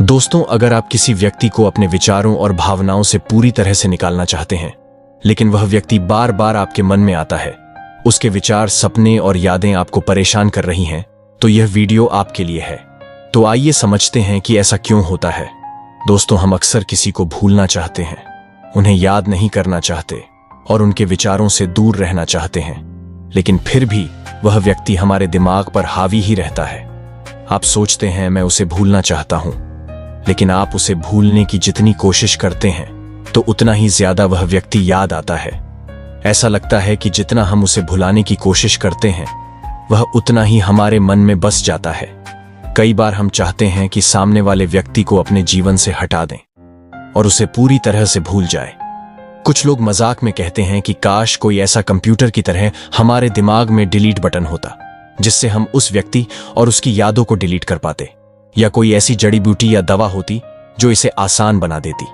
दोस्तों, अगर आप किसी व्यक्ति को अपने विचारों और भावनाओं से पूरी तरह से निकालना चाहते हैं, लेकिन वह व्यक्ति बार बार आपके मन में आता है, उसके विचार, सपने और यादें आपको परेशान कर रही हैं, तो यह वीडियो आपके लिए है। तो आइए समझते हैं कि ऐसा क्यों होता है। दोस्तों, हम अक्सर किसी को भूलना चाहते हैं, उन्हें याद नहीं करना चाहते और उनके विचारों से दूर रहना चाहते हैं, लेकिन फिर भी वह व्यक्ति हमारे दिमाग पर हावी ही रहता है। आप सोचते हैं मैं उसे भूलना चाहता हूं, लेकिन आप उसे भूलने की जितनी कोशिश करते हैं तो उतना ही ज्यादा वह व्यक्ति याद आता है। ऐसा लगता है कि जितना हम उसे भुलाने की कोशिश करते हैं वह उतना ही हमारे मन में बस जाता है। कई बार हम चाहते हैं कि सामने वाले व्यक्ति को अपने जीवन से हटा दें और उसे पूरी तरह से भूल जाए। कुछ लोग मजाक में कहते हैं कि काश कोई ऐसा कंप्यूटर की तरह हमारे दिमाग में डिलीट बटन होता, जिससे हम उस व्यक्ति और उसकी यादों को डिलीट कर पाते, या कोई ऐसी जड़ी बूटी या दवा होती जो इसे आसान बना देती।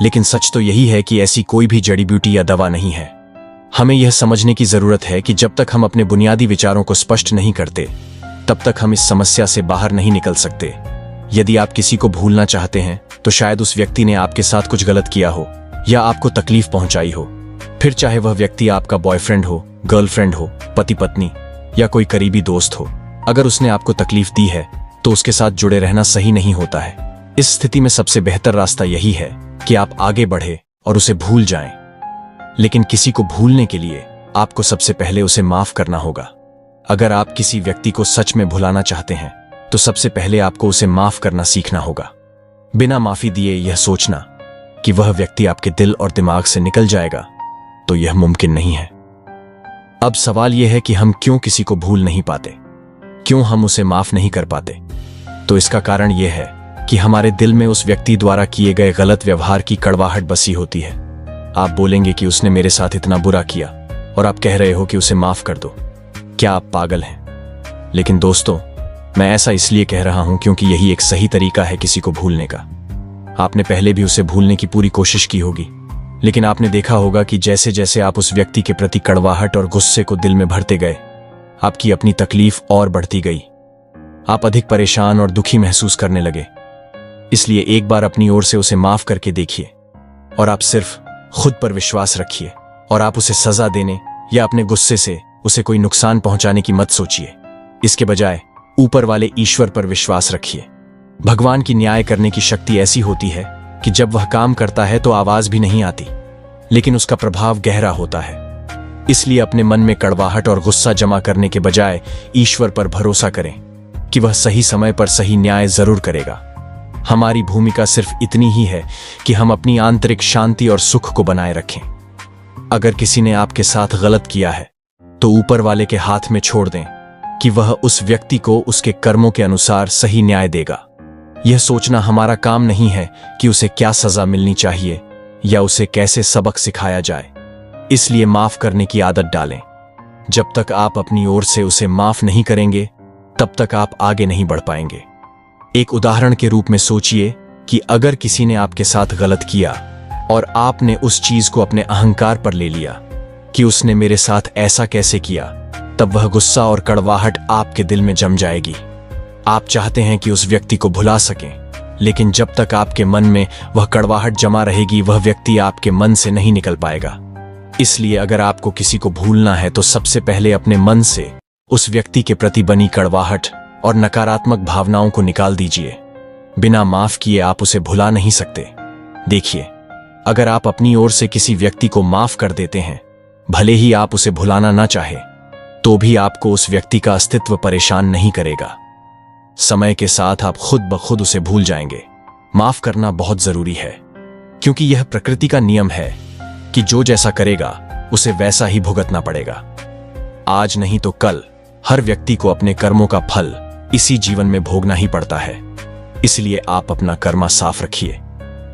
लेकिन सच तो यही है कि ऐसी कोई भी जड़ी बूटी या दवा नहीं है। हमें यह समझने की जरूरत है कि जब तक हम अपने बुनियादी विचारों को स्पष्ट नहीं करते, तब तक हम इस समस्या से बाहर नहीं निकल सकते। यदि आप किसी को भूलना चाहते हैं तो शायद उस व्यक्ति ने आपके साथ कुछ गलत किया हो या आपको तकलीफ पहुंचाई हो। फिर चाहे वह व्यक्ति आपका बॉयफ्रेंड हो, गर्लफ्रेंड हो, पति पत्नी या कोई करीबी दोस्त हो, अगर उसने आपको तकलीफ दी है तो उसके साथ जुड़े रहना सही नहीं होता है। इस स्थिति में सबसे बेहतर रास्ता यही है कि आप आगे बढ़े और उसे भूल जाएं। लेकिन किसी को भूलने के लिए आपको सबसे पहले उसे माफ करना होगा। अगर आप किसी व्यक्ति को सच में भुलाना चाहते हैं तो सबसे पहले आपको उसे माफ करना सीखना होगा। बिना माफी दिए यह सोचना कि वह व्यक्ति आपके दिल और दिमाग से निकल जाएगा, तो यह मुमकिन नहीं है। अब सवाल यह है कि हम क्यों किसी को भूल नहीं पाते, क्यों हम उसे माफ नहीं कर पाते। तो इसका कारण यह है कि हमारे दिल में उस व्यक्ति द्वारा किए गए गलत व्यवहार की कड़वाहट बसी होती है। आप बोलेंगे कि उसने मेरे साथ इतना बुरा किया और आप कह रहे हो कि उसे माफ कर दो। क्या आप पागल हैं? लेकिन दोस्तों, मैं ऐसा इसलिए कह रहा हूं क्योंकि यही एक सही तरीका है किसी को भूलने का। आपने पहले भी उसे भूलने की पूरी कोशिश की होगी, लेकिन आपने देखा होगा कि जैसे जैसे आप उस व्यक्ति के प्रति कड़वाहट और गुस्से को दिल में भरते गए, आपकी अपनी तकलीफ और बढ़ती गई। आप अधिक परेशान और दुखी महसूस करने लगे। इसलिए एक बार अपनी ओर से उसे माफ करके देखिए और आप सिर्फ खुद पर विश्वास रखिए और आप उसे सजा देने या अपने गुस्से से उसे कोई नुकसान पहुंचाने की मत सोचिए। इसके बजाय ऊपर वाले ईश्वर पर विश्वास रखिए। भगवान की न्याय करने की शक्ति ऐसी होती है कि जब वह काम करता है तो आवाज भी नहीं आती, लेकिन उसका प्रभाव गहरा होता है। इसलिए अपने मन में कड़वाहट और गुस्सा जमा करने के बजाय ईश्वर पर भरोसा करें कि वह सही समय पर सही न्याय जरूर करेगा। हमारी भूमिका सिर्फ इतनी ही है कि हम अपनी आंतरिक शांति और सुख को बनाए रखें। अगर किसी ने आपके साथ गलत किया है तो ऊपर वाले के हाथ में छोड़ दें कि वह उस व्यक्ति को उसके कर्मों के अनुसार सही न्याय देगा। यह सोचना हमारा काम नहीं है कि उसे क्या सजा मिलनी चाहिए या उसे कैसे सबक सिखाया जाए। इसलिए माफ करने की आदत डालें। जब तक आप अपनी ओर से उसे माफ नहीं करेंगे, तब तक आप आगे नहीं बढ़ पाएंगे। एक उदाहरण के रूप में सोचिए कि अगर किसी ने आपके साथ गलत किया और आपने उस चीज को अपने अहंकार पर ले लिया कि उसने मेरे साथ ऐसा कैसे किया, तब वह गुस्सा और कड़वाहट आपके दिल में जम जाएगी। आप चाहते हैं कि उस व्यक्ति को भुला सकें, लेकिन जब तक आपके मन में वह कड़वाहट जमा रहेगी, वह व्यक्ति आपके मन से नहीं निकल पाएगा। इसलिए अगर आपको किसी को भूलना है तो सबसे पहले अपने मन से उस व्यक्ति के प्रति बनी कड़वाहट और नकारात्मक भावनाओं को निकाल दीजिए। बिना माफ किए आप उसे भुला नहीं सकते। देखिए, अगर आप अपनी ओर से किसी व्यक्ति को माफ कर देते हैं, भले ही आप उसे भुलाना ना चाहे, तो भी आपको उस व्यक्ति का अस्तित्व परेशान नहीं करेगा। समय के साथ आप खुद ब खुद उसे भूल जाएंगे। माफ करना बहुत जरूरी है, क्योंकि यह प्रकृति का नियम है कि जो जैसा करेगा उसे वैसा ही भुगतना पड़ेगा। आज नहीं तो कल हर व्यक्ति को अपने कर्मों का फल इसी जीवन में भोगना ही पड़ता है। इसलिए आप अपना कर्मा साफ रखिए।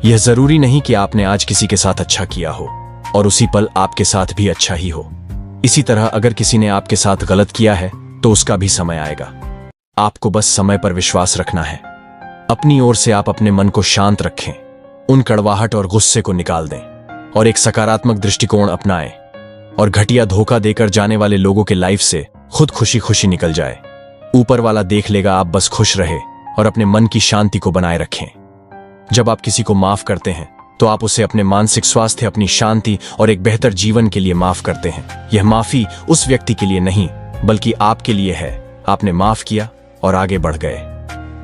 यह जरूरी नहीं कि आपने आज किसी के साथ अच्छा किया हो और उसी पल आपके साथ भी अच्छा ही हो। इसी तरह अगर किसी ने आपके साथ गलत किया है तो उसका भी समय आएगा। आपको बस समय पर विश्वास रखना है। अपनी ओर से आप अपने मन को शांत रखें, उन कड़वाहट और गुस्से को निकाल दें और एक सकारात्मक दृष्टिकोण अपनाएं और घटिया धोखा देकर जाने वाले लोगों के लाइफ से खुद खुशी खुशी निकल जाए। ऊपर वाला देख लेगा, आप बस खुश रहे और अपने मन की शांति को बनाए रखें। जब आप किसी को माफ करते हैं तो आप उसे अपने मानसिक स्वास्थ्य, अपनी शांति और एक बेहतर जीवन के लिए माफ करते हैं। यह माफी उस व्यक्ति के लिए नहीं बल्कि आपके लिए है। आपने माफ किया और आगे बढ़ गए।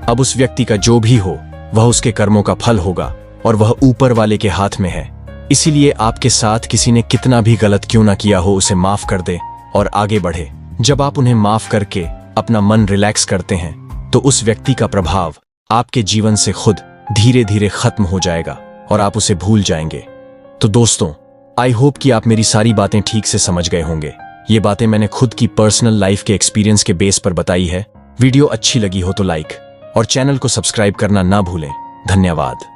अब उस व्यक्ति का जो भी हो वह उसके कर्मों का फल होगा और वह ऊपर वाले के हाथ में है। इसीलिए आपके साथ किसी ने कितना भी गलत क्यों ना किया हो, उसे माफ कर दे और आगे बढ़े। जब आप उन्हें माफ करके अपना मन रिलैक्स करते हैं तो उस व्यक्ति का प्रभाव आपके जीवन से खुद धीरे धीरे खत्म हो जाएगा और आप उसे भूल जाएंगे। तो दोस्तों, आई होप कि आप मेरी सारी बातें ठीक से समझ गए होंगे। ये बातें मैंने खुद की पर्सनल लाइफ के एक्सपीरियंस के बेस पर बताई है। वीडियो अच्छी लगी हो तो लाइक और चैनल को सब्सक्राइब करना ना भूलें। धन्यवाद।